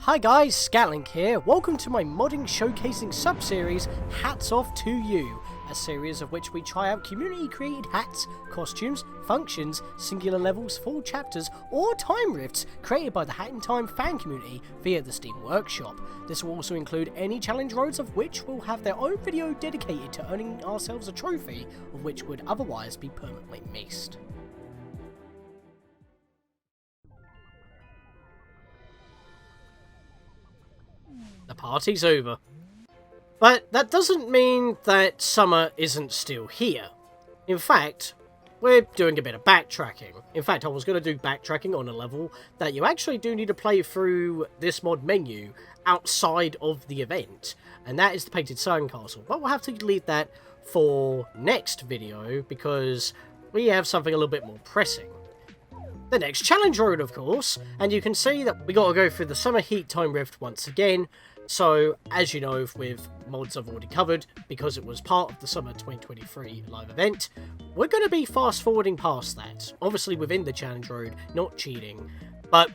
Hi guys, Scatlink here. Welcome to my modding showcasing sub-series, Hats Off to You, a series of which we try out community-created hats, costumes, functions, singular levels, full chapters, or time rifts created by the Hat in Time fan community via the Steam Workshop. This will also include any challenge roads of which will have their own video dedicated to earning ourselves a trophy, of which would otherwise be permanently missed. The party's over. But that doesn't mean that summer isn't still here. In fact, we're doing a bit of backtracking. In fact, I was going to do backtracking on a level that you actually do need to play through this mod menu outside of the event, and that is the Painted Sandcastle. But we'll have to leave that for next video because we have something a little bit more pressing. The next challenge road, of course, and you can see that we got to go through the Summer Heat Time Rift once again. So, as you know, with mods I've already covered, because it was part of the Summer 2023 live event, we're going to be fast-forwarding past that. Obviously within the challenge road, not cheating, but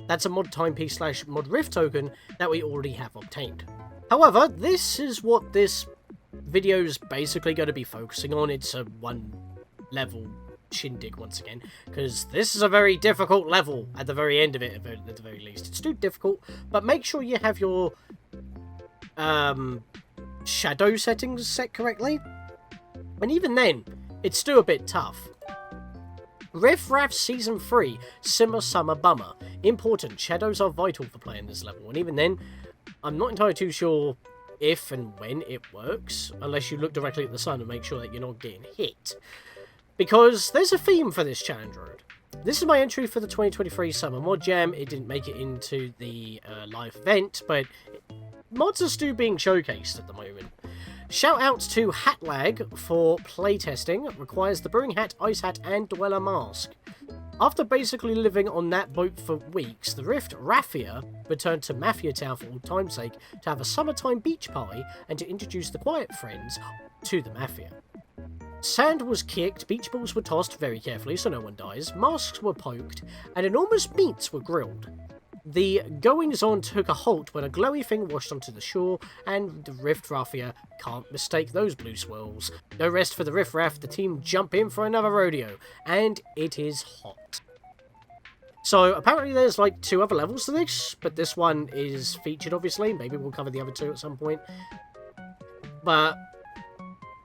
that's a mod timepiece / mod rift token that we already have obtained. However, this is what this video is basically going to be focusing on. It's a one-level shindig once again, because this is a very difficult level at the very end of it, at the very least. It's too difficult, but make sure you have your shadow settings set correctly, and even then it's still a bit tough. RIFF-RAFF Season 3 Simmer Summer Bummer. Important, shadows are vital for playing this level, and even then I'm not entirely too sure if and when it works, unless you look directly at the sun and make sure that you're not getting hit. Because there's a theme for this challenge road. This is my entry for the 2023 Summer Mod Jam. It didn't make it into the live event, but mods are still being showcased at the moment. Shout outs to Hatlag for playtesting. Requires the Brewing Hat, Ice Hat, and Dweller Mask. After basically living on that boat for weeks, the RIFF-RAFF returned to Mafia Town for old time's sake to have a summertime beach party and to introduce the Quiet Friends to the Mafia. Sand was kicked, beach balls were tossed very carefully so no one dies, masks were poked, and enormous meats were grilled. The goings-on took a halt when a glowy thing washed onto the shore, and the RIFF-RAFF can't mistake those blue swirls. No rest for the RIFF-RAFF, the team jump in for another rodeo, and it is hot. So apparently there's like 2 other levels to this, but this one is featured obviously, maybe we'll cover the other 2 at some point. But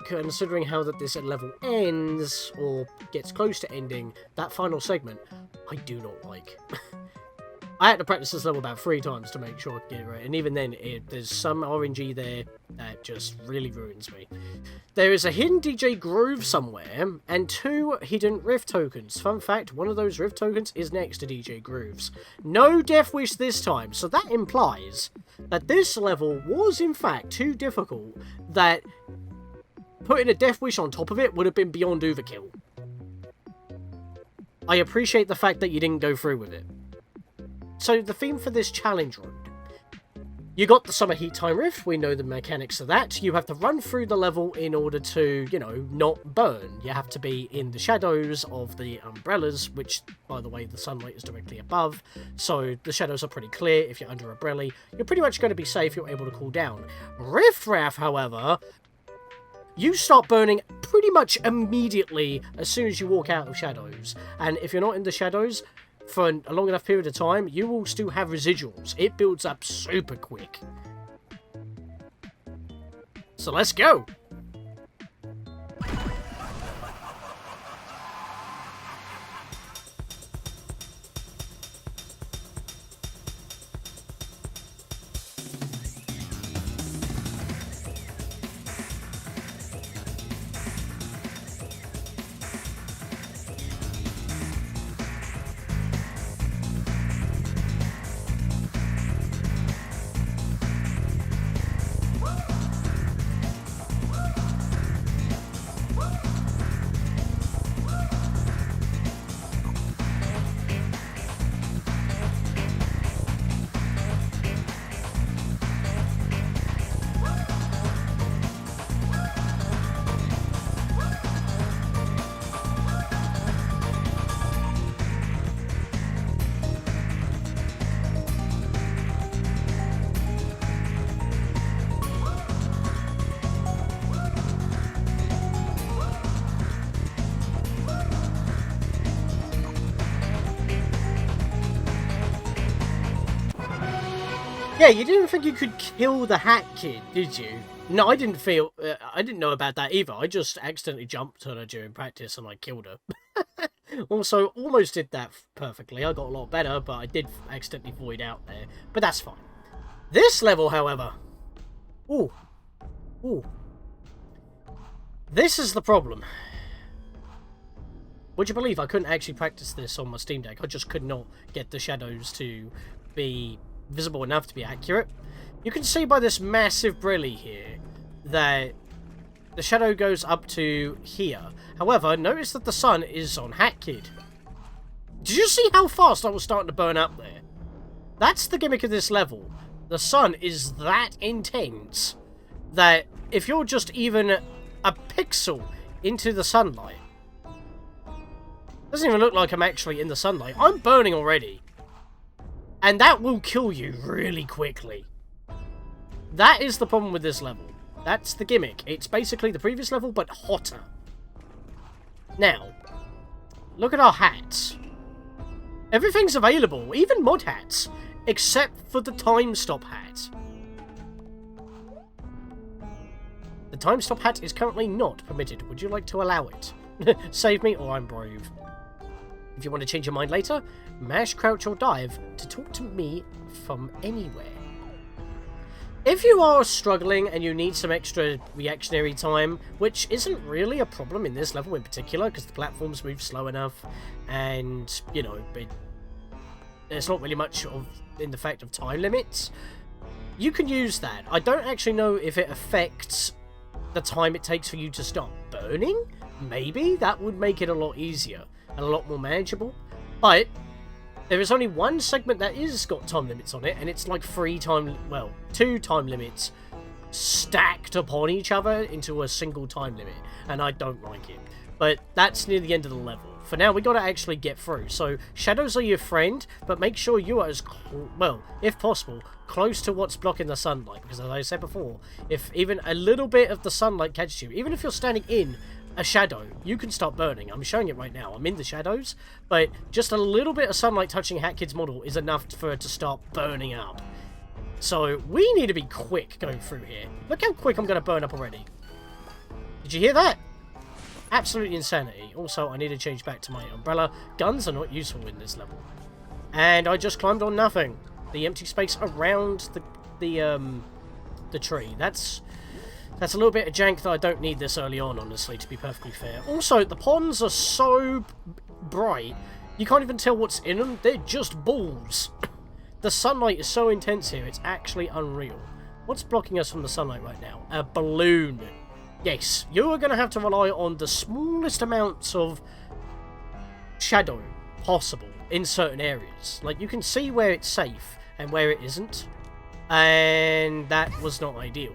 considering how that this level ends, or gets close to ending, that final segment, I do not like. I had to practice this level about 3 times to make sure I could get it right, and even then, there's some RNG there that just really ruins me. There is a hidden DJ groove somewhere, and 2 hidden rift tokens. Fun fact, one of those rift tokens is next to DJ grooves. No Death Wish this time, so that implies that this level was in fact too difficult that putting a Death Wish on top of it would have been beyond overkill. I appreciate the fact that you didn't go through with it. So the theme for this challenge road. You got the Summer Heat Time Rift, we know the mechanics of that. You have to run through the level in order to, you know, not burn. You have to be in the shadows of the umbrellas, which, by the way, the sunlight is directly above. So the shadows are pretty clear. If you're under a umbrella, you're pretty much going to be safe. You're able to cool down. RIFF-RAFF, however, you start burning pretty much immediately as soon as you walk out of shadows. And if you're not in the shadows for a long enough period of time, you will still have residuals. It builds up super quick. So let's go! Yeah, you didn't think you could kill the Hat Kid, did you? No, I didn't feel... I didn't know about that either. I just accidentally jumped on her during practice and I killed her. Also, almost did that perfectly. I got a lot better, but I did accidentally void out there. But that's fine. This level, however... Ooh. Ooh. This is the problem. Would you believe I couldn't actually practice this on my Steam Deck? I just could not get the shadows to be visible enough to be accurate. You can see by this massive brilli here that the shadow goes up to here. However, notice that the sun is on Hat Kid. Did you see how fast I was starting to burn up there? That's the gimmick of this level. The sun is that intense that if you're just even a pixel into the sunlight, doesn't even look like I'm actually in the sunlight. I'm burning already. And that will kill you really quickly. That is the problem with this level. That's the gimmick. It's basically the previous level, but hotter. Now, look at our hats. Everything's available, even mod hats, except for the time stop hat. The time stop hat is currently not permitted. Would you like to allow it? Save me or I'm brave. If you want to change your mind later, mash crouch or dive to talk to me from anywhere. If you are struggling and you need some extra reactionary time, which isn't really a problem in this level in particular, because the platforms move slow enough, and, you know, there's not really much in the fact of time limits, you can use that. I don't actually know if it affects the time it takes for you to start burning. Maybe that would make it a lot easier and a lot more manageable, but there is only one segment that is got time limits on it, and it's like 2 time limits stacked upon each other into a single time limit, and I don't like it. But that's near the end of the level. For now, we got to actually get through. So shadows are your friend, but make sure you are as if possible, close to what's blocking the sunlight, because as I said before, if even a little bit of the sunlight catches you, even if you're standing in a shadow, you can start burning. I'm showing it right now. I'm in the shadows, but just a little bit of sunlight touching Hat Kid's model is enough for it to start burning up. So we need to be quick going through here. Look how quick I'm going to burn up already. Did you hear that? Absolutely insanity. Also, I need to change back to my umbrella. Guns are not useful in this level. And I just climbed on nothing. The empty space around the tree. That's a little bit of jank that I don't need this early on, honestly, to be perfectly fair. Also, the ponds are so bright, you can't even tell what's in them. They're just balls. The sunlight is so intense here, it's actually unreal. What's blocking us from the sunlight right now? A balloon. Yes, you are going to have to rely on the smallest amounts of shadow possible in certain areas. Like, you can see where it's safe and where it isn't, and that was not ideal.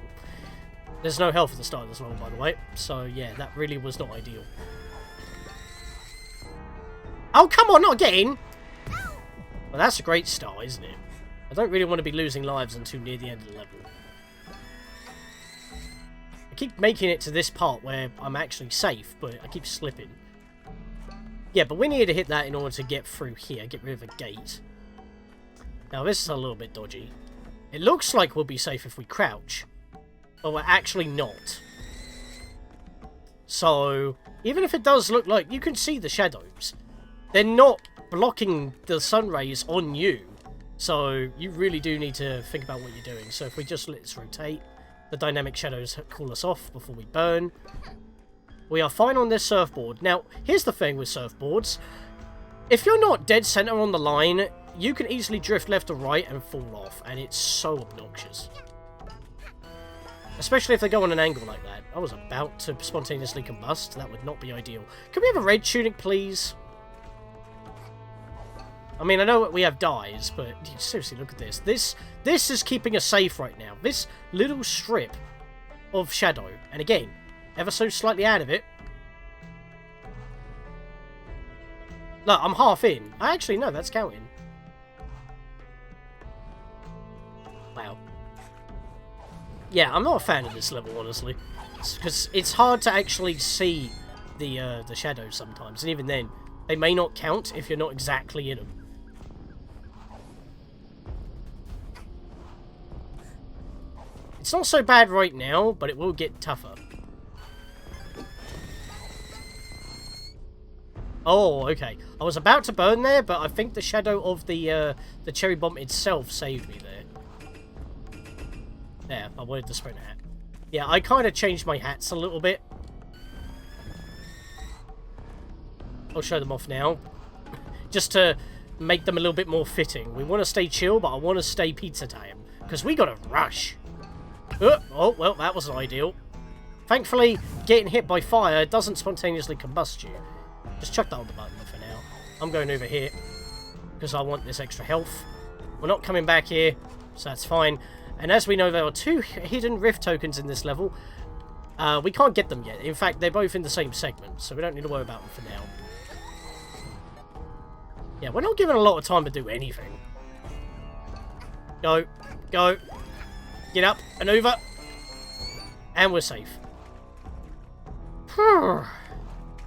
There's no health at the start of this level, by the way, so yeah, that really was not ideal. Oh, come on, not again! Well, that's a great start, isn't it? I don't really want to be losing lives until near the end of the level. I keep making it to this part where I'm actually safe, but I keep slipping. Yeah, but we need to hit that in order to get through here, get rid of a gate. Now, this is a little bit dodgy. It looks like we'll be safe if we crouch, but we're actually not. So, even if it does look like you can see the shadows, they're not blocking the sun rays on you. So, you really do need to think about what you're doing. So, if we just let's rotate, the dynamic shadows cool us off before we burn. We are fine on this surfboard. Now, here's the thing with surfboards. If you're not dead center on the line, you can easily drift left or right and fall off, and it's so obnoxious. Especially if they go on an angle like that. I was about to spontaneously combust. That would not be ideal. Can we have a red tunic, please? I mean, I know we have dyes, but seriously, look at this. This is keeping us safe right now. This little strip of shadow. And again, ever so slightly out of it. Look, I'm half in. Actually, no, that's counting. Wow. Yeah, I'm not a fan of this level, honestly. Because it's hard to actually see the shadows sometimes. And even then, they may not count if you're not exactly in them. It's not so bad right now, but it will get tougher. Oh, okay. I was about to burn there, but I think the shadow of the cherry bomb itself saved me there. There, I wanted the sprint hat. Yeah, I kind of changed my hats a little bit. I'll show them off now. Just to make them a little bit more fitting. We want to stay chill, but I want to stay pizza time. Because we got to rush. Oh, well, that wasn't ideal. Thankfully, getting hit by fire doesn't spontaneously combust you. Just chuck that on the button for now. I'm going over here because I want this extra health. We're not coming back here, so that's fine. And as we know, there are 2 hidden rift tokens in this level. We can't get them yet. In fact, they're both in the same segment, so we don't need to worry about them for now. Yeah, we're not given a lot of time to do anything. Go. Go. Get up and over. And we're safe.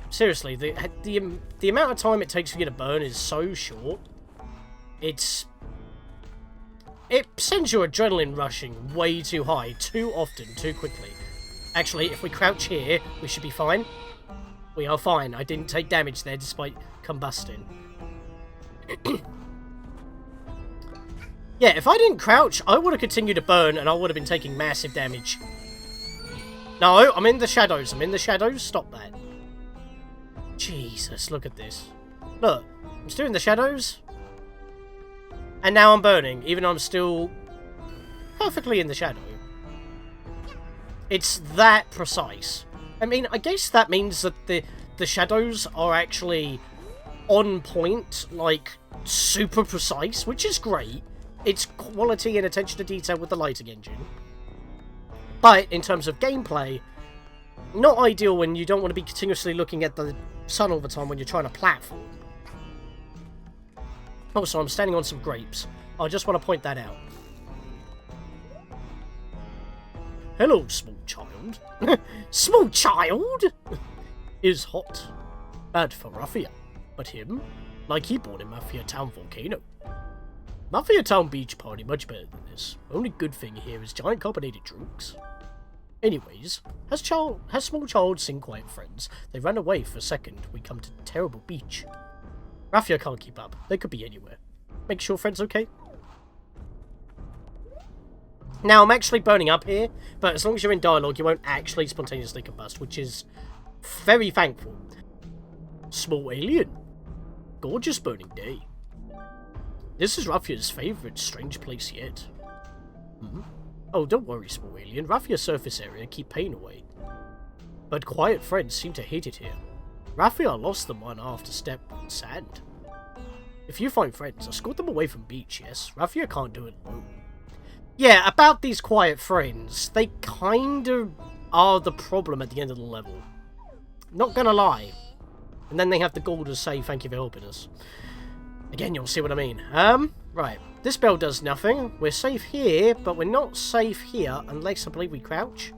Seriously, the amount of time it takes for you to burn is so short. It sends your adrenaline rushing way too high, too often, too quickly. Actually, if we crouch here, we should be fine. We are fine. I didn't take damage there despite combusting. Yeah, if I didn't crouch, I would have continued to burn and I would have been taking massive damage. No, I'm in the shadows. I'm in the shadows. Stop that. Jesus, look at this. Look, I'm still in the shadows. And now I'm burning, even though I'm still perfectly in the shadow. It's that precise. I mean, I guess that means that the shadows are actually on point, like, super precise, which is great. It's quality and attention to detail with the lighting engine. But, in terms of gameplay, not ideal when you don't want to be continuously looking at the sun all the time when you're trying to platform. Also, I'm standing on some grapes. I just want to point that out. Hello, small child. Small child? Is hot. Bad for Raffia. But him, like he born in Mafia Town Volcano. Mafia Town Beach Party much better than this. Only good thing here is giant carbonated drinks. Anyways, has small child seen quiet friends? They ran away for a second. We come to terrible beach. Raffia can't keep up. They could be anywhere. Make sure friends okay. Now, I'm actually burning up here, but as long as you're in dialogue, you won't actually spontaneously combust, which is very thankful. Small alien. Gorgeous burning day. This is Raffia's favourite strange place yet. Oh, don't worry, small alien. Raffia's surface area keep pain away. But quiet friends seem to hate it here. Raffia lost them on after step on sand. If you find friends, escort them away from beach, yes? Raffia can't do it alone. Yeah, about these quiet friends, they kind of are the problem at the end of the level. Not gonna lie. And then they have the gall to say thank you for helping us. Again, you'll see what I mean. Right. This bell does nothing. We're safe here, but we're not safe here unless I believe we crouch.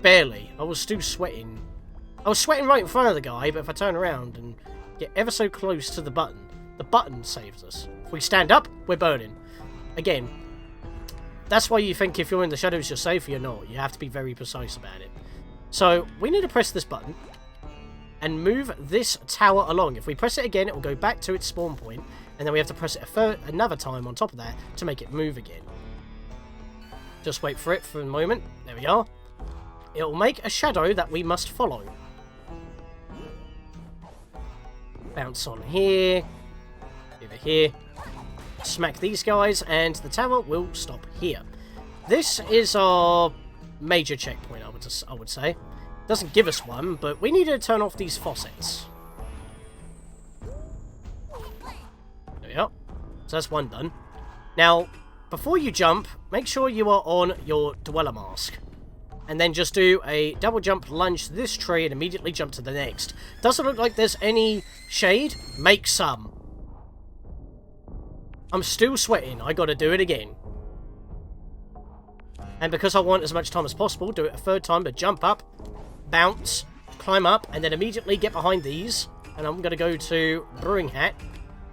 Barely. I was still sweating. I was sweating right in front of the guy, but if I turn around and get ever so close to the button saves us. If we stand up, we're burning. Again, that's why you think if you're in the shadows you're safe, you're not. You have to be very precise about it. So, we need to press this button and move this tower along. If we press it again, it will go back to its spawn point, and then we have to press it another time on top of that to make it move again. Just wait for it for a moment. There we are. It will make a shadow that we must follow. Bounce on here, over here, smack these guys, and the tower will stop here. This is our major checkpoint, I would say. Doesn't give us one, but we need to turn off these faucets. There we are. So that's one done. Now, before you jump, make sure you are on your dweller mask. And then just do a double jump lunge to this tree and immediately jump to the next. Doesn't look like there's any shade? Make some. I'm still sweating. I gotta do it again. And because I want as much time as possible, do it a third time, but jump up, bounce, climb up, and then immediately get behind these. And I'm gonna go to Brewing Hat.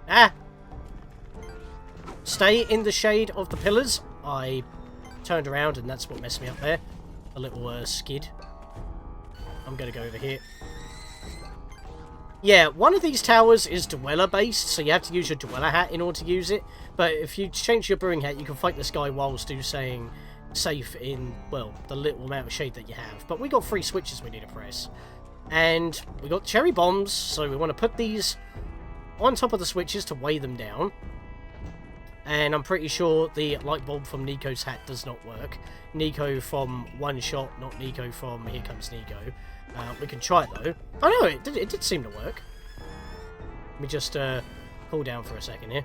Ah! Stay in the shade of the pillars. I turned around and that's what messed me up there. A little skid. I'm going to go over here. Yeah, one of these towers is dweller based, so you have to use your dweller hat in order to use it. But if you change your brewing hat, you can fight this guy while still staying safe in, well, the little amount of shade that you have. But we got 3 switches we need to press. And we got cherry bombs, so we want to put these on top of the switches to weigh them down. And I'm pretty sure the light bulb from Nico's hat does not work. Nico from One Shot, not Nico from Here Comes Nico. We can try it though. Oh no, it did seem to work. Let me just cool down for a second here.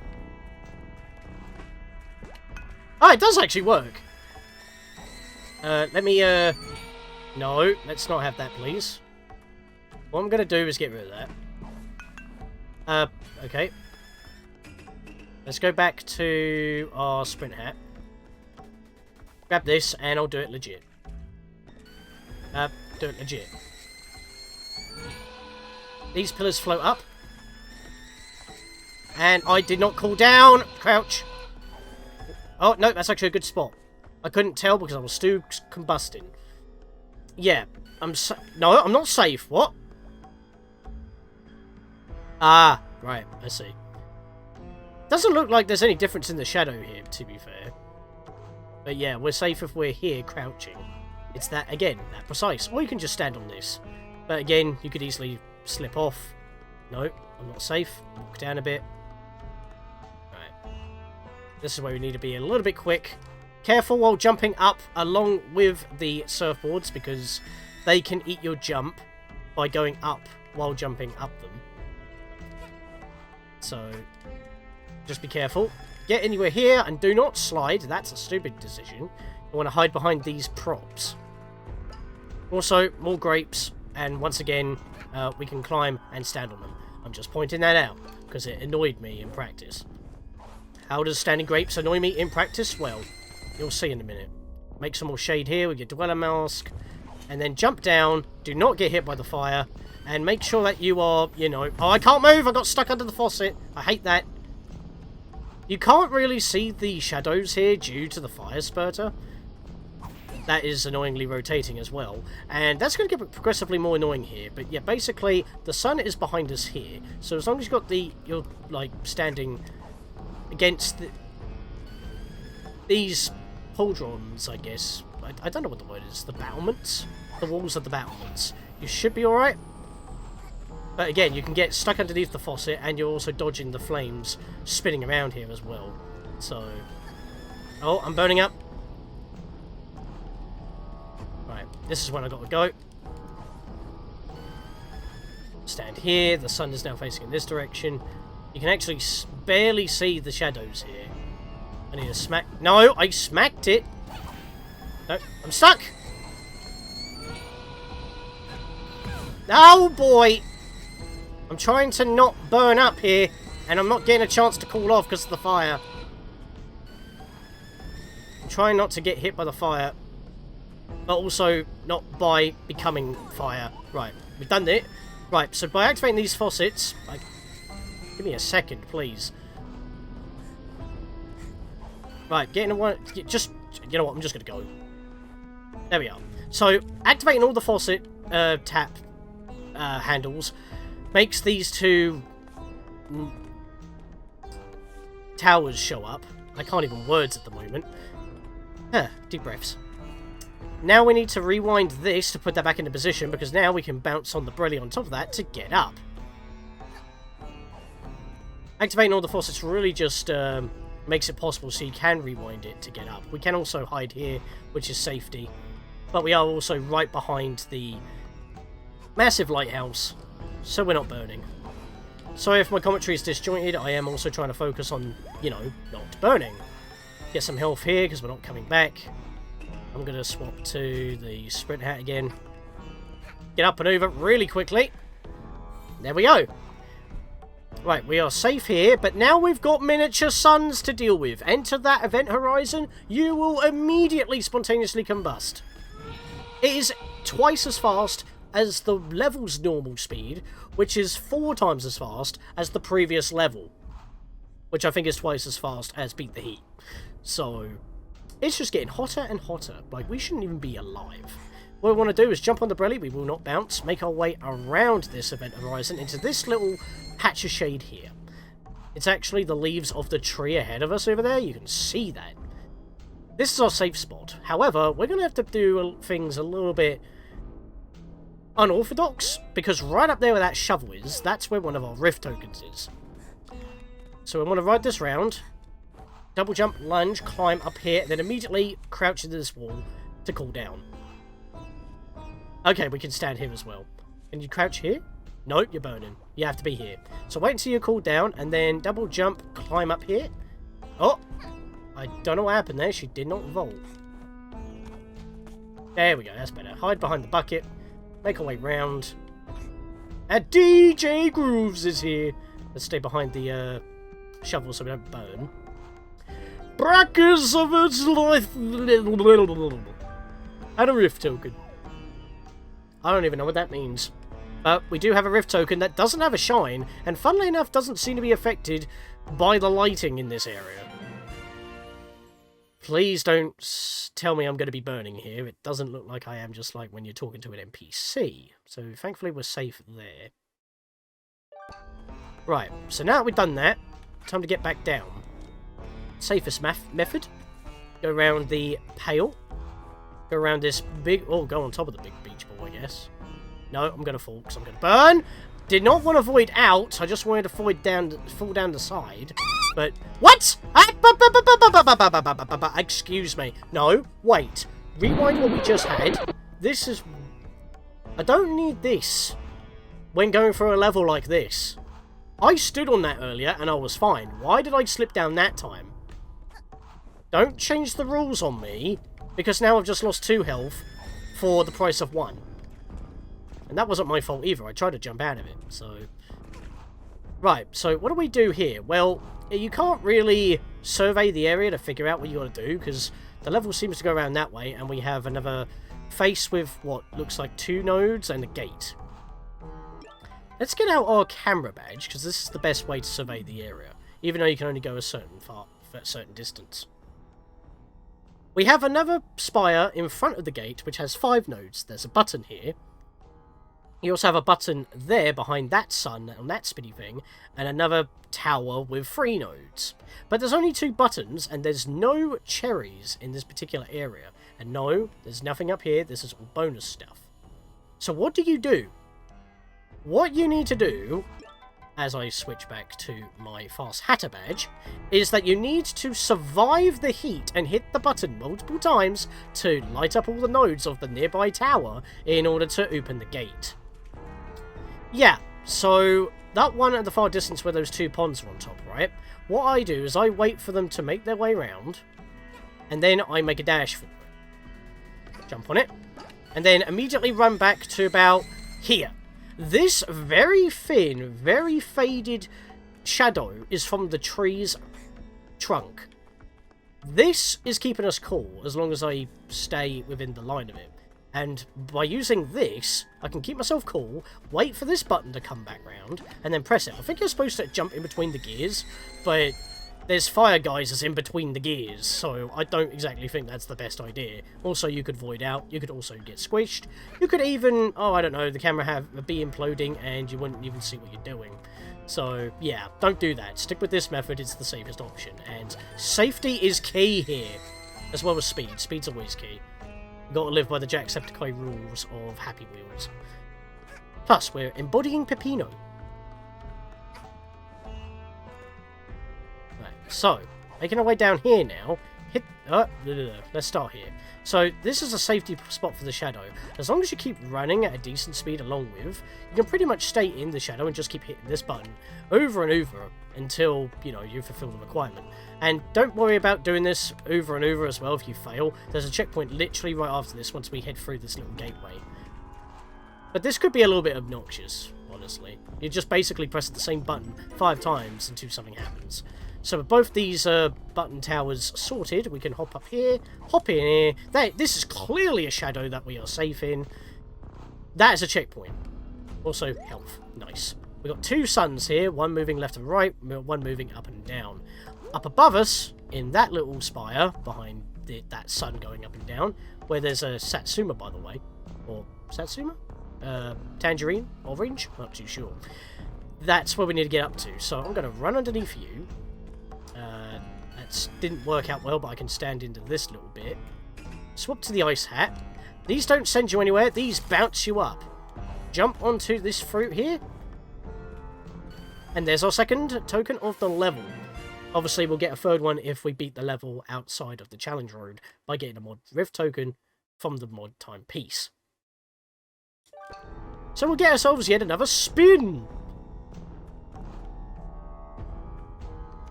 Oh, it does actually work. Let me, no, let's not have that, please. What I'm going to do is get rid of that. Okay. Let's go back to our sprint hat. Grab this, and I'll do it legit. Do it legit. These pillars float up. And I did not cool down. Crouch. Oh, no, that's actually a good spot. I couldn't tell because I was still combusting. Yeah, no, I'm not safe. What? Ah, right, I see. Doesn't look like there's any difference in the shadow here, to be fair. But yeah, we're safe if we're here crouching. It's that, again, that precise. Or you can just stand on this. But again, you could easily slip off. No, I'm not safe. Walk down a bit. Right. This is where we need to be a little bit quick. Careful while jumping up along with the surfboards, because they can eat your jump by going up while jumping up them. So, just be careful. Get anywhere here and do not slide. That's a stupid decision. You want to hide behind these props. Also, more grapes. And once again, we can climb and stand on them. I'm just pointing that out because it annoyed me in practice. How does standing grapes annoy me in practice? Well, you'll see in a minute. Make some more shade here with your dweller mask. And then jump down. Do not get hit by the fire. And make sure that you are, you know... Oh, I can't move! I got stuck under the faucet. I hate that. You can't really see the shadows here due to the fire spurter. That is annoyingly rotating as well. And that's going to get progressively more annoying here. But yeah, basically, the sun is behind us here. So as long as you've got you're like standing against these pauldrons, I guess. I don't know what the word is. The battlements? The walls of the battlements. You should be alright. But again, you can get stuck underneath the faucet, and you're also dodging the flames spinning around here as well. So... Oh, I'm burning up. Right, this is when I got to go. Stand here, the sun is now facing in this direction. You can actually barely see the shadows here. I need to smack... No, I smacked it! No, I'm stuck! Oh boy! I'm trying to not burn up here, and I'm not getting a chance to cool off because of the fire. I'm trying not to get hit by the fire, but also not by becoming fire. Right, we've done it. Right, so by activating these faucets... Give me a second, please. Right, getting one... Just... You know what, I'm just going to go. There we are. So, activating all the faucet tap handles makes these two towers show up. I can't even words at the moment. Deep breaths. Now we need to rewind this to put that back into position, because now we can bounce on the Brelly on top of that to get up. Activating all the faucets really just makes it possible so you can rewind it to get up. We can also hide here, which is safety. But we are also right behind the massive lighthouse, so we're not burning. Sorry if my commentary is disjointed, I am also trying to focus on, you know, not burning. Get some health here, because we're not coming back. I'm going to swap to the sprint hat again. Get up and over really quickly. There we go. Right, we are safe here, but now we've got miniature suns to deal with. Enter that event horizon, you will immediately spontaneously combust. It is twice as fast as the level's normal speed, which is 4 times as fast as the previous level, which I think is twice as fast as Beat the Heat. So, It's just getting hotter and hotter. Like, we shouldn't even be alive. What we want to do is jump on the Brelly, we will not bounce, make our way around this event horizon into this little patch of shade here. It's actually the leaves of the tree ahead of us over there, you can see that. This is our safe spot. However, we're going to have to do things a little bit unorthodox, because right up there where that shovel is, that's where one of our rift tokens is. So we want to ride this round, double jump, lunge, climb up here, and then immediately crouch into this wall to cool down. Okay, we can stand here as well. Can you crouch here? Nope, you're burning. You have to be here. So wait until you cool down, and then double jump, climb up here. Oh! I don't know what happened there. She did not vault. There we go, that's better. Hide behind the bucket. Make our way round. And DJ Grooves is here. Let's stay behind the shovel so we don't burn. Brackets of its life. And a rift token. I don't even know what that means. But we do have a rift token that doesn't have a shine, and funnily enough doesn't seem to be affected by the lighting in this area. Please don't tell me I'm going to be burning here. It doesn't look like I am, just like when you're talking to an NPC. So thankfully we're safe there. Right, so now that we've done that, time to get back down. Safest method. Go around the pail. Go around this big... Oh, go on top of the big beach ball, I guess. No, I'm going to fall because I'm going to burn. Did not want to void out. I just wanted to fall down the side. But... What? Excuse me. No, wait. Rewind what we just had. This is... I don't need this when going for a level like this. I stood on that earlier and I was fine. Why did I slip down that time? Don't change the rules on me, because now I've just lost 2 health for the price of 1. And that wasn't my fault either. I tried to jump out of it, so... Right, so what do we do here? Well, you can't really survey the area to figure out what you got to do, because the level seems to go around that way, and we have another face with what looks like 2 nodes and a gate. Let's get out our camera badge, because this is the best way to survey the area, even though you can only go a certain distance. We have another spire in front of the gate, which has 5 nodes. There's a button here. You also have a button there behind that sun on that spinny thing, and another tower with 3 nodes. But there's only 2 buttons, and there's no cherries in this particular area. And no, there's nothing up here. This is all bonus stuff. So what do? What you need to do, as I switch back to my Fast Hatter badge, is that you need to survive the heat and hit the button multiple times to light up all the nodes of the nearby tower in order to open the gate. Yeah, so that one at the far distance where those 2 ponds are on top, right? What I do is I wait for them to make their way around, and then I make a dash for it. Jump on it, and then immediately run back to about here. This very thin, very faded shadow is from the tree's trunk. This is keeping us cool as long as I stay within the line of it. And by using this, I can keep myself cool, wait for this button to come back round, and then press it. I think you're supposed to jump in between the gears, but there's fire geysers in between the gears, so I don't exactly think that's the best idea. Also, you could void out, you could also get squished, you could even, oh, I don't know, the camera be imploding and you wouldn't even see what you're doing. So, yeah, don't do that. Stick with this method, it's the safest option. And safety is key here, as well as speed. Speed's always key. You've got to live by the Jacksepticeye rules of Happy Wheels. Plus, we're embodying Peppino. Right, so, making our way down here now. Let's start here. So, this is a safety spot for the shadow. As long as you keep running at a decent speed along with, you can pretty much stay in the shadow and just keep hitting this button over and over until, you know, you fulfill the requirement. And don't worry about doing this over and over as well if you fail. There's a checkpoint literally right after this once we head through this little gateway. But this could be a little bit obnoxious, honestly. You just basically press the same button 5 times until something happens. So with both these button towers sorted, we can hop up here, hop in here. This is clearly a shadow that we are safe in. That is a checkpoint. Also, health. Nice. We've got 2 suns here, one moving left and right, one moving up and down. Up above us, in that little spire, behind that sun going up and down, where there's a Satsuma, by the way. Or Satsuma? Tangerine? Orange? Not too sure. That's where we need to get up to. So I'm going to run underneath you. That didn't work out well, but I can stand into this little bit. Swap to the ice hat. These don't send you anywhere. These bounce you up. Jump onto this fruit here. And there's our second token of the level. Obviously, we'll get a third one if we beat the level outside of the challenge road by getting a mod Rift token from the mod timepiece. So we'll get ourselves yet another spin.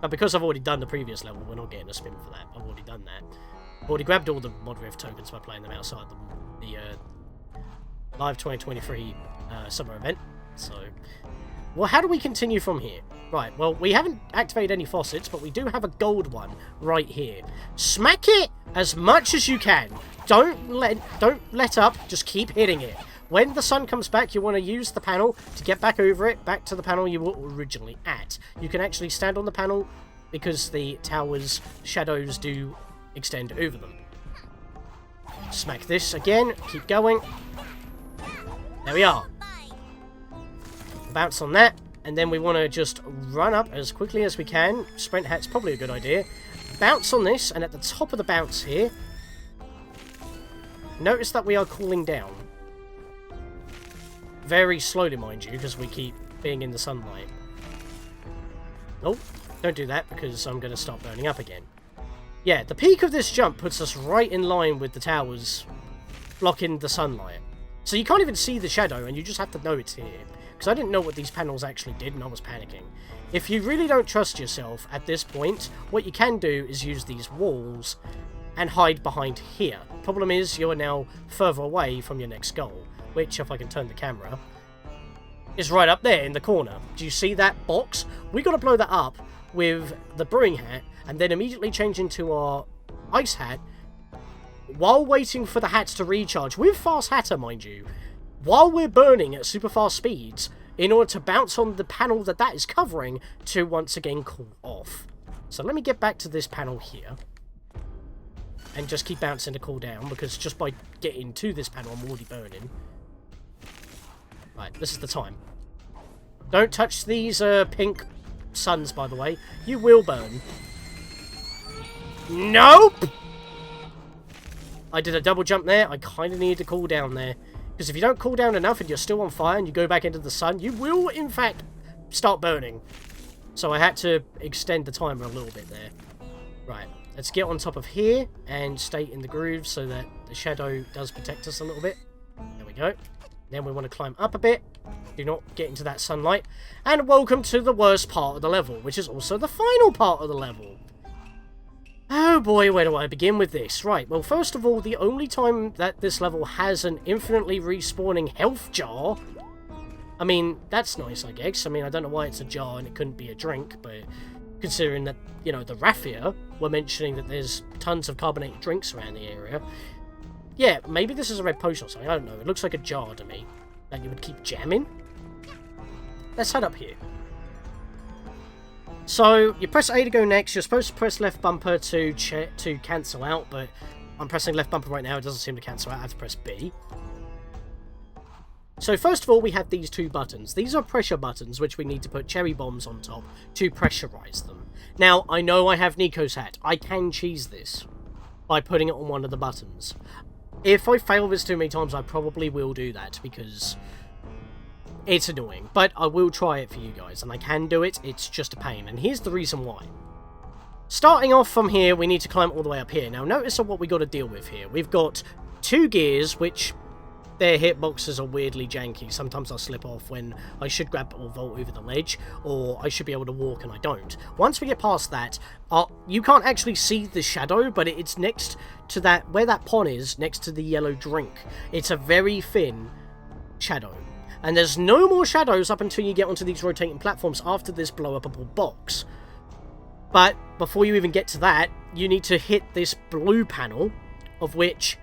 But because I've already done the previous level, we're not getting a spin for that. I've already done that. I've already grabbed all the mod Rift tokens by playing them outside the live 2023 summer event. So, well, how do we continue from here? Right, well, we haven't activated any faucets, but we do have a gold one right here. Smack it as much as you can. Don't let up, just keep hitting it. When the sun comes back, you want to use the panel to get back over it, back to the panel you were originally at. You can actually stand on the panel because the tower's shadows do extend over them. Smack this again, keep going. There we are. Bounce on that, and then we want to just run up as quickly as we can. Sprint hat's probably a good idea. Bounce on this, and at the top of the bounce here, notice that we are cooling down. Very slowly, mind you, because we keep being in the sunlight. Oh, don't do that, because I'm going to start burning up again. Yeah, the peak of this jump puts us right in line with the towers, blocking the sunlight. So you can't even see the shadow, and you just have to know it's here. Because I didn't know what these panels actually did, and I was panicking. If you really don't trust yourself at this point, what you can do is use these walls and hide behind here. Problem is, you're now further away from your next goal, which, if I can turn the camera, is right up there in the corner. Do you see that box? We got to blow that up with the brewing hat, and then immediately change into our ice hat, while waiting for the hats to recharge, with fast hatter, mind you, while we're burning at super fast speeds, in order to bounce on the panel that is covering to once again cool off. So let me get back to this panel here, and just keep bouncing to cool down, because just by getting to this panel, I'm already burning. Right, this is the time. Don't touch these pink suns, by the way. You will burn. Nope! I did a double jump there. I kind of needed to cool down there. Because if you don't cool down enough and you're still on fire and you go back into the sun, you will, in fact, start burning. So I had to extend the timer a little bit there. Right, let's get on top of here and stay in the groove so that the shadow does protect us a little bit. There we go. Then we want to climb up a bit. Do not get into that sunlight. And welcome to the worst part of the level, which is also the final part of the level. Oh boy, where do I begin with this? Right, well, first of all, the only time that this level has an infinitely respawning health jar... I mean, that's nice, I guess. I mean, I don't know why it's a jar and it couldn't be a drink, but considering that, you know, the RIFF here were mentioning that there's tons of carbonated drinks around the area. Yeah, maybe this is a red potion or something, I don't know. It looks like a jar to me that you would keep jamming. Let's head up here. So, you press A to go next. You're supposed to press left bumper to cancel out, but I'm pressing left bumper right now. It doesn't seem to cancel out. I have to press B. So, first of all, we have these two buttons. These are pressure buttons, which we need to put cherry bombs on top to pressurize them. Now, I know I have Nico's hat. I can cheese this by putting it on one of the buttons. If I fail this too many times, I probably will do that, because it's annoying, but I will try it for you guys, and I can do it. It's just a pain, and here's the reason why. Starting off from here, we need to climb all the way up here. Now, notice what we got to deal with here. We've got two gears, which their hitboxes are weirdly janky. Sometimes I'll slip off when I should grab or vault over the ledge, or I should be able to walk and I don't. Once we get past that, you can't actually see the shadow, but it's next to that, where that pond is, next to the yellow drink. It's a very thin shadow. And there's no more shadows up until you get onto these rotating platforms after this blow-upable box. But before you even get to that, you need to hit this blue panel, of which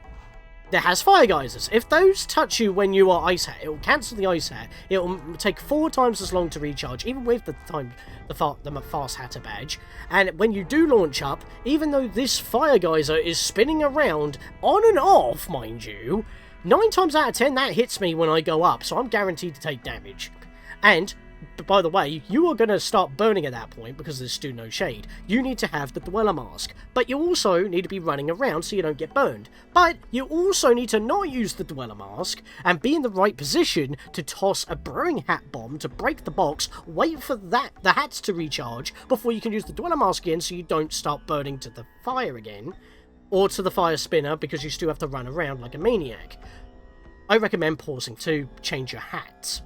that has fire geysers. If those touch you when you are ice hat, it will cancel the ice hat. It will take 4 times as long to recharge, even with the fast hatter badge. And when you do launch up, even though this fire geyser is spinning around on and off, mind you, 9 times out of 10 that hits me when I go up, so I'm guaranteed to take damage. And by the way, you are going to start burning at that point because there's still no shade. You need to have the Dweller Mask, but you also need to be running around so you don't get burned. But you also need to not use the Dweller Mask and be in the right position to toss a Brewing Hat Bomb to break the box, wait for the hats to recharge before you can use the Dweller Mask again so you don't start burning to the fire again, or to the fire spinner because you still have to run around like a maniac. I recommend pausing to change your hats.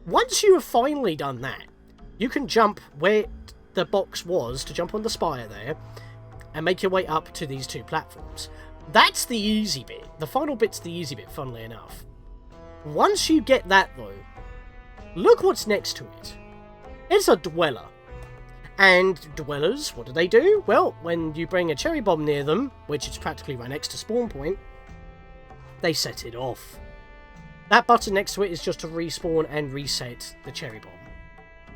Once you have finally done that, you can jump where the box was to jump on the spire there and make your way up to these 2 platforms. That's the easy bit. The final bit's the easy bit, funnily enough. Once you get that though, look what's next to it. It's a Dweller. And Dwellers, what do? Well, when you bring a cherry bomb near them, which is practically right next to spawn point, they set it off. That button next to it is just to respawn and reset the cherry bomb.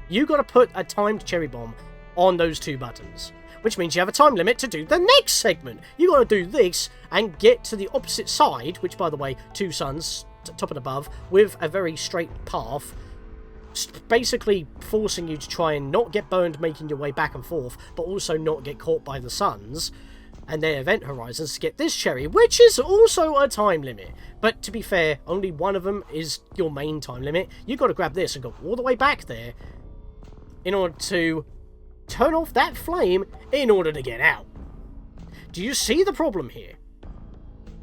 You got to put a timed cherry bomb on those 2 buttons, which means you have a time limit to do the next segment. You got to do this and get to the opposite side, which by the way, 2 suns, top and above, with a very straight path, basically forcing you to try and not get burned making your way back and forth, but also not get caught by the suns and their event horizons to get this cherry, which is also a time limit. But to be fair, only one of them is your main time limit. You've got to grab this and go all the way back there in order to turn off that flame in order to get out. Do you see the problem here?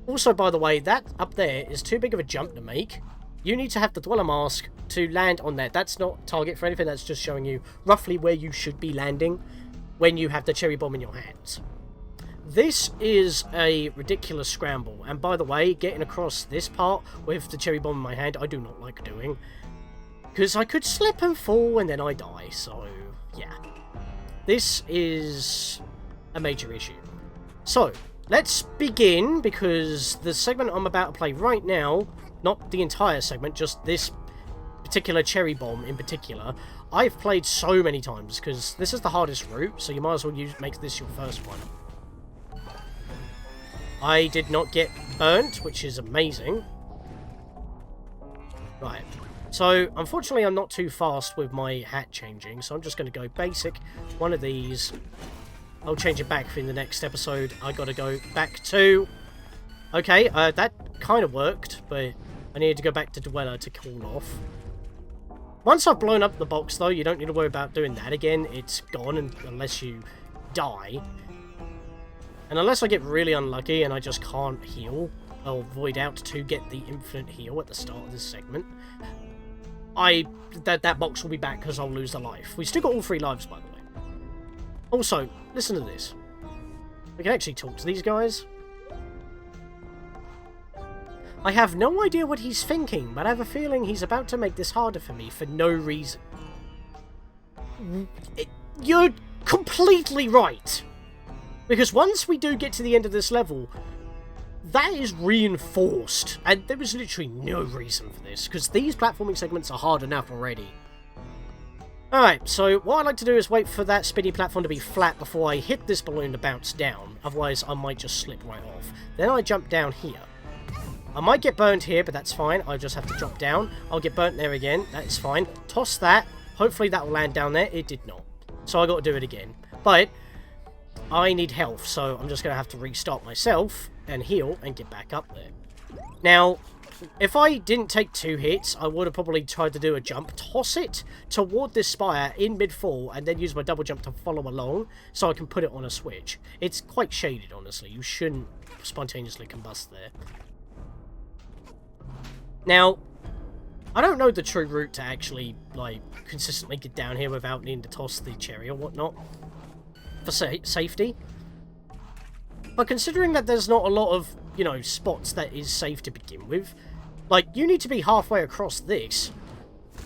Also, by the way, that up there is too big of a jump to make. You need to have the Dweller Mask to land on that. That's not target for anything, that's just showing you roughly where you should be landing when you have the cherry bomb in your hands. This is a ridiculous scramble, and by the way, getting across this part with the cherry bomb in my hand, I do not like doing, because I could slip and fall and then I die, so yeah. This is a major issue. So, let's begin, because the segment I'm about to play right now, not the entire segment, just this particular cherry bomb in particular, I've played so many times, because this is the hardest route, so you might as well make this your first one. I did not get burnt, which is amazing. Right. So, unfortunately, I'm not too fast with my hat changing, so I'm just going to go basic. One of these. I'll change it back in the next episode. I got to go back to... Okay, that kind of worked, but I needed to go back to Dweller to cool off. Once I've blown up the box, though, you don't need to worry about doing that again. It's gone unless you die. And unless I get really unlucky and I just can't heal, I'll void out to get the infinite heal at the start of this segment. That box will be back because I'll lose a life. We still got all 3 lives, by the way. Also, listen to this. We can actually talk to these guys. I have no idea what he's thinking, but I have a feeling he's about to make this harder for me for no reason. You're completely right. Because once we do get to the end of this level, that is reinforced. And there was literally no reason for this, because these platforming segments are hard enough already. Alright, so what I'd like to do is wait for that spinny platform to be flat before I hit this balloon to bounce down. Otherwise, I might just slip right off. Then I jump down here. I might get burnt here, but that's fine. I just have to drop down. I'll get burnt there again. That is fine. Toss that. Hopefully that will land down there. It did not. So I got to do it again. But I need health, so I'm just going to have to restart myself and heal and get back up there. Now, if I didn't take 2 hits, I would have probably tried to do a jump, toss it toward this spire in mid-fall, and then use my double jump to follow along so I can put it on a switch. It's quite shaded, honestly. You shouldn't spontaneously combust there. Now, I don't know the true route to actually, like, consistently get down here without needing to toss the cherry or whatnot for safety. But considering that there's not a lot of, you know, spots that is safe to begin with, like, you need to be halfway across this,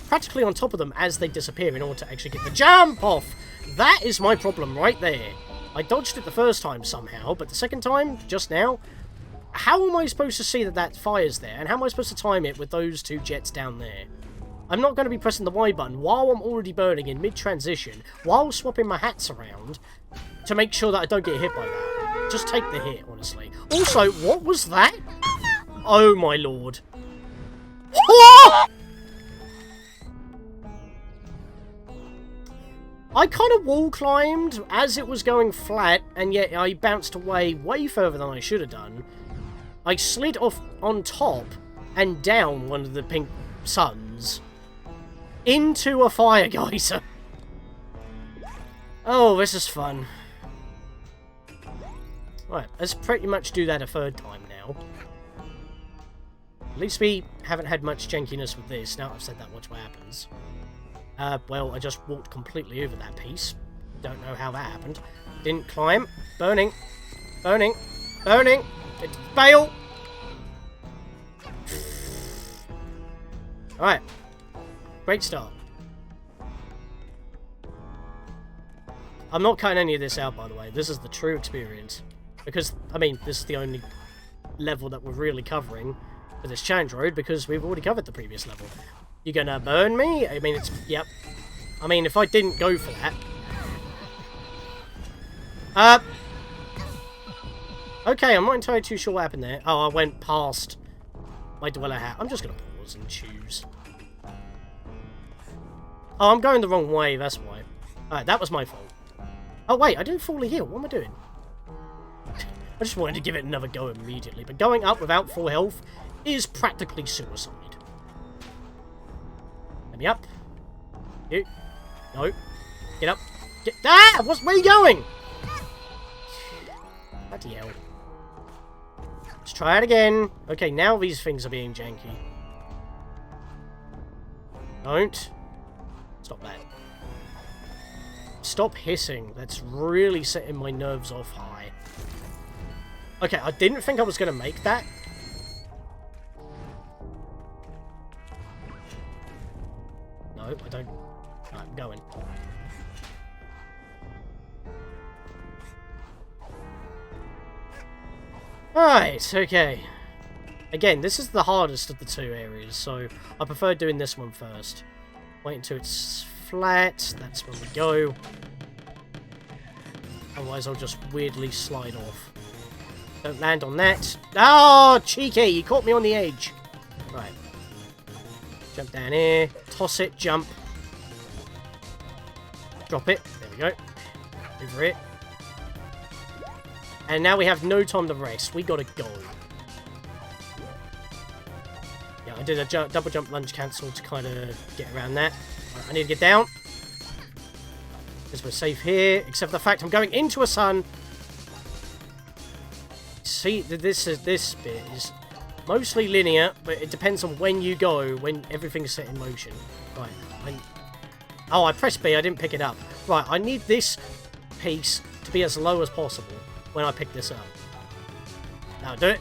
practically on top of them as they disappear in order to actually get the jump off. That is my problem right there. I dodged it the first time somehow, but the second time, just now, how am I supposed to see that that fire's there? And how am I supposed to time it with those two jets down there? I'm not going to be pressing the Y button while I'm already burning in mid-transition, while swapping my hats around to make sure that I don't get hit by that. Just take the hit, honestly. Also, what was that? Oh my lord. I kind of wall climbed as it was going flat, and yet I bounced away way further than I should have done. I slid off on top and down one of the pink suns into a fire geyser. Oh, this is fun. Right, let's pretty much do that a third time now. At least we haven't had much jankiness with this. Now I've said that, watch what happens. Well, I just walked completely over that piece. Don't know how that happened. Didn't climb. Burning. Burning. Burning. It's bail. Alright. Great start. I'm not cutting any of this out, by the way. This is the true experience. Because, I mean, this is the only level that we're really covering for this challenge road, because we've already covered the previous level. You gonna burn me? I mean, it's... Yep. I mean, if I didn't go for that... Okay, I'm not entirely too sure what happened there. Oh, I went past my dweller hat. I'm just gonna pause and choose. Oh, I'm going the wrong way, that's why. Alright, that was my fault. Oh, wait, I didn't fully heal. What am I doing? I just wanted to give it another go immediately, but going up without full health is practically suicide. Let me up. You. No. Get up. Get... Ah! Where are you going? Bloody hell. Let's try it again. Okay, now these things are being janky. Don't. Stop that. Stop hissing. That's really setting my nerves off high. Okay, I didn't think I was going to make that. No, I don't. Right, I'm going. Right, okay. Again, this is the hardest of the two areas, so I prefer doing this one first. Wait until it's flat. That's where we go. Otherwise, I'll just weirdly slide off. Don't land on that. Oh, cheeky! You caught me on the edge. Right. Jump down here. Toss it. Jump. Drop it. There we go. Over it. And now we have no time to rest. We gotta go. Yeah, I did a double jump lunge cancel to kind of get around that. Right, I need to get down. Because we're safe here. Except for the fact I'm going into a sun. See, this bit is mostly linear, but it depends on when you go, when everything's set in motion. Right. Oh, I pressed B. I didn't pick it up. Right, I need this piece to be as low as possible when I pick this up. Now do it.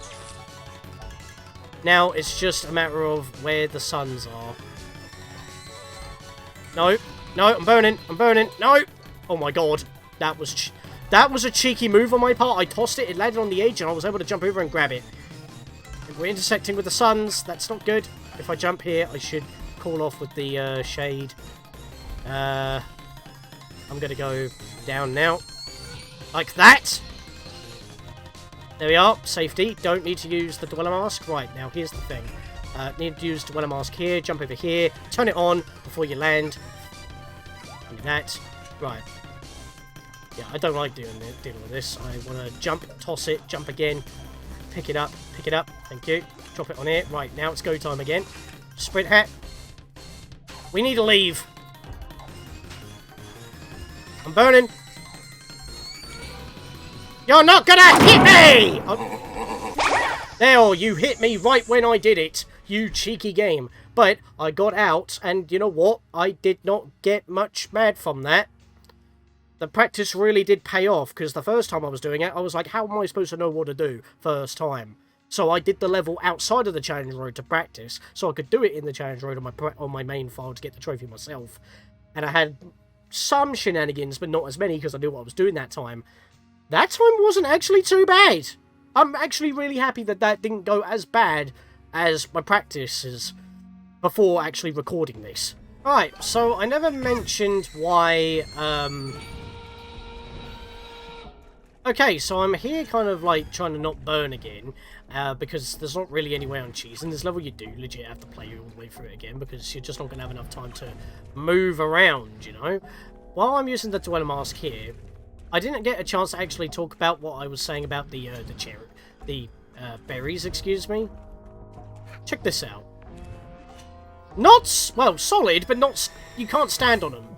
Now it's just a matter of where the suns are. No. No, I'm burning. I'm burning. No. Oh my god. That was a cheeky move on my part. I tossed it, it landed on the edge, and I was able to jump over and grab it. And we're intersecting with the suns. That's not good. If I jump here, I should call off with the shade. I'm going to go down now. Like that. There we are. Safety. Don't need to use the dweller mask. Right, now here's the thing. Need to use dweller mask here. Jump over here. Turn it on before you land. Do that. Right. Yeah, I don't like dealing with this. I want to jump, toss it, jump again, pick it up, thank you. Drop it on here. Right, now it's go time again. Sprint hat. We need to leave. I'm burning. You're not gonna hit me! Oh. There, you hit me right when I did it, you cheeky game. But I got out, and you know what? I did not get much mad from that. The practice really did pay off, because the first time I was doing it, I was like, how am I supposed to know what to do first time? So I did the level outside of the challenge road to practice, so I could do it in the challenge road on my main file to get the trophy myself. And I had some shenanigans, but not as many, because I knew what I was doing that time. That time wasn't actually too bad. I'm actually really happy that that didn't go as bad as my practices before actually recording this. Right, so I never mentioned why, okay, so I'm here kind of, like, trying to not burn again, because there's not really any way on cheese. In this level, you do legit have to play all the way through it again, because you're just not going to have enough time to move around, you know? While I'm using the Dweller Mask here, I didn't get a chance to actually talk about what I was saying about the berries, excuse me. Check this out. Not, well, solid, but not, you can't stand on them.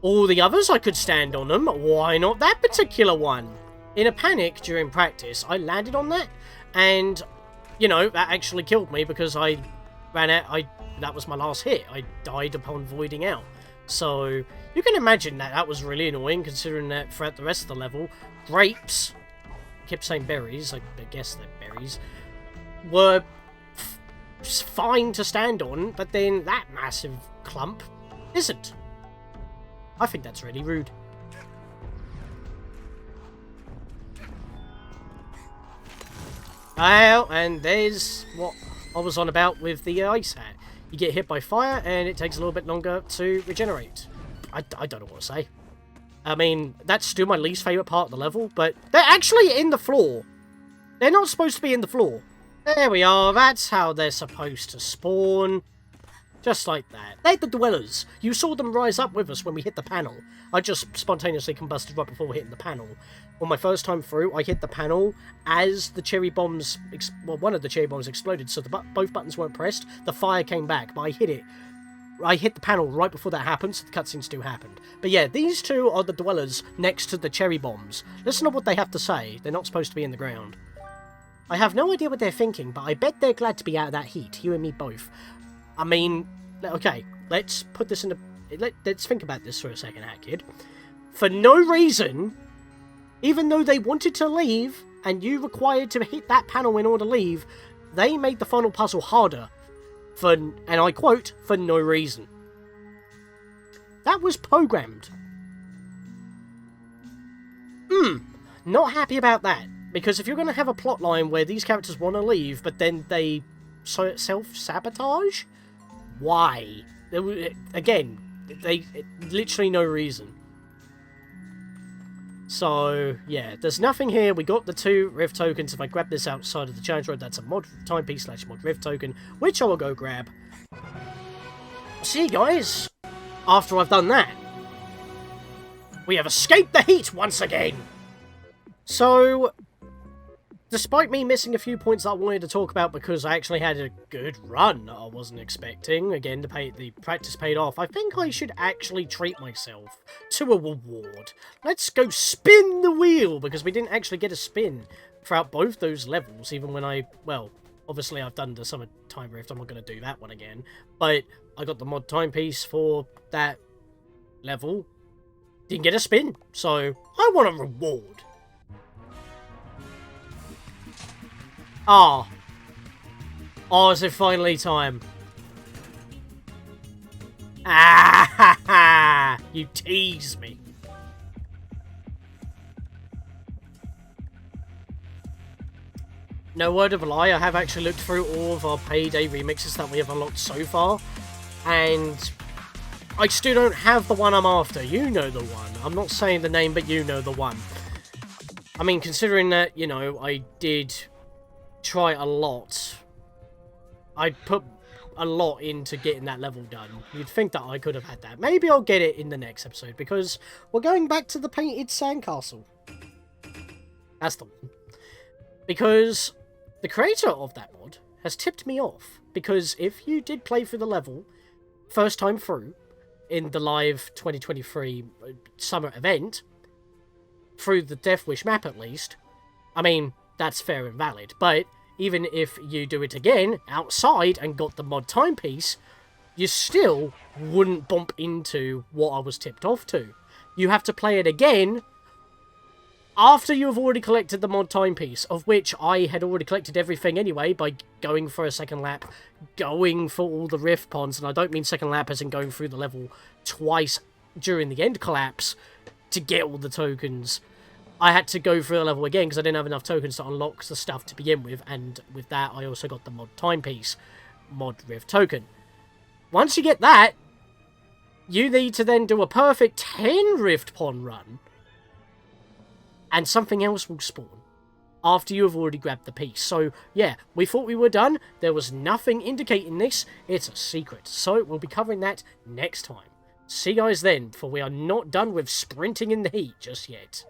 All the others, I could stand on them. Why not that particular one? In a panic during practice, I landed on that, and, you know, that actually killed me because I ran out, that was my last hit. I died upon voiding out. So, you can imagine that that was really annoying, considering that throughout the rest of the level, grapes, I kept saying berries, I guess they're berries, were fine to stand on, but then that massive clump isn't. I think that's really rude. Well, and there's what I was on about with the ice hat. You get hit by fire, and it takes a little bit longer to regenerate. I don't know what to say. I mean, that's still my least favourite part of the level, but they're actually in the floor. They're not supposed to be in the floor. There we are, that's how they're supposed to spawn. Just like that. They're the dwellers. You saw them rise up with us when we hit the panel. I just spontaneously combusted right before hitting the panel. On my first time through, I hit the panel as the cherry bombs, well, one of the cherry bombs exploded, so both buttons weren't pressed. The fire came back, but I hit it. I hit the panel right before that happened, so the cutscene still happened. But yeah, these two are the dwellers next to the cherry bombs. Listen to what they have to say. They're not supposed to be in the ground. I have no idea what they're thinking, but I bet they're glad to be out of that heat, you and me both. I mean, okay, let's put this into... Let's think about this for a second, kid. For no reason, even though they wanted to leave, and you required to hit that panel in order to leave, they made the final puzzle harder. For, and I quote, for no reason. That was programmed. Not happy about that. Because if you're going to have a plot line where these characters want to leave, but then they self-sabotage, why? Again, literally no reason. So, yeah, there's nothing here. We got the 2 Riff tokens. If I grab this outside of the challenge road, that's a mod timepiece / mod Riff token, which I will go grab. See you guys after I've done that. We have escaped the heat once again. So, despite me missing a few points that I wanted to talk about because I actually had a good run that I wasn't expecting, again, the practice paid off, I think I should actually treat myself to a reward. Let's go spin the wheel, because we didn't actually get a spin throughout both those levels, even when well, obviously I've done the Summer Time Rift, I'm not going to do that one again, but I got the mod timepiece for that level, didn't get a spin, so I want a reward. Ah. Oh, is it finally time? Ah ha ha! You tease me. No word of a lie, I have actually looked through all of our payday remixes that we have unlocked so far, and I still don't have the one I'm after. You know the one. I'm not saying the name, but you know the one. I mean, considering that, you know, I did try a lot. I put a lot into getting that level done. You'd think that I could have had that. Maybe I'll get it in the next episode, because we're going back to the painted sandcastle. That's the one. Because the creator of that mod has tipped me off. Because if you did play through the level, first time through, in the live 2023 summer event, through the Death Wish map at least, I mean, that's fair and valid, but even if you do it again, outside, and got the mod timepiece, you still wouldn't bump into what I was tipped off to. You have to play it again after you have already collected the mod timepiece, of which I had already collected everything anyway by going for a second lap, going for all the rift ponds, and I don't mean second lap as in going through the level twice during the end collapse to get all the tokens. I had to go through the level again because I didn't have enough tokens to unlock the stuff to begin with, and with that I also got the mod timepiece, mod Rift token. Once you get that, you need to then do a perfect 10 Rift Pond run, and something else will spawn after you have already grabbed the piece. So, yeah, we thought we were done. There was nothing indicating this. It's a secret. So, we'll be covering that next time. See you guys then, for we are not done with sprinting in the heat just yet.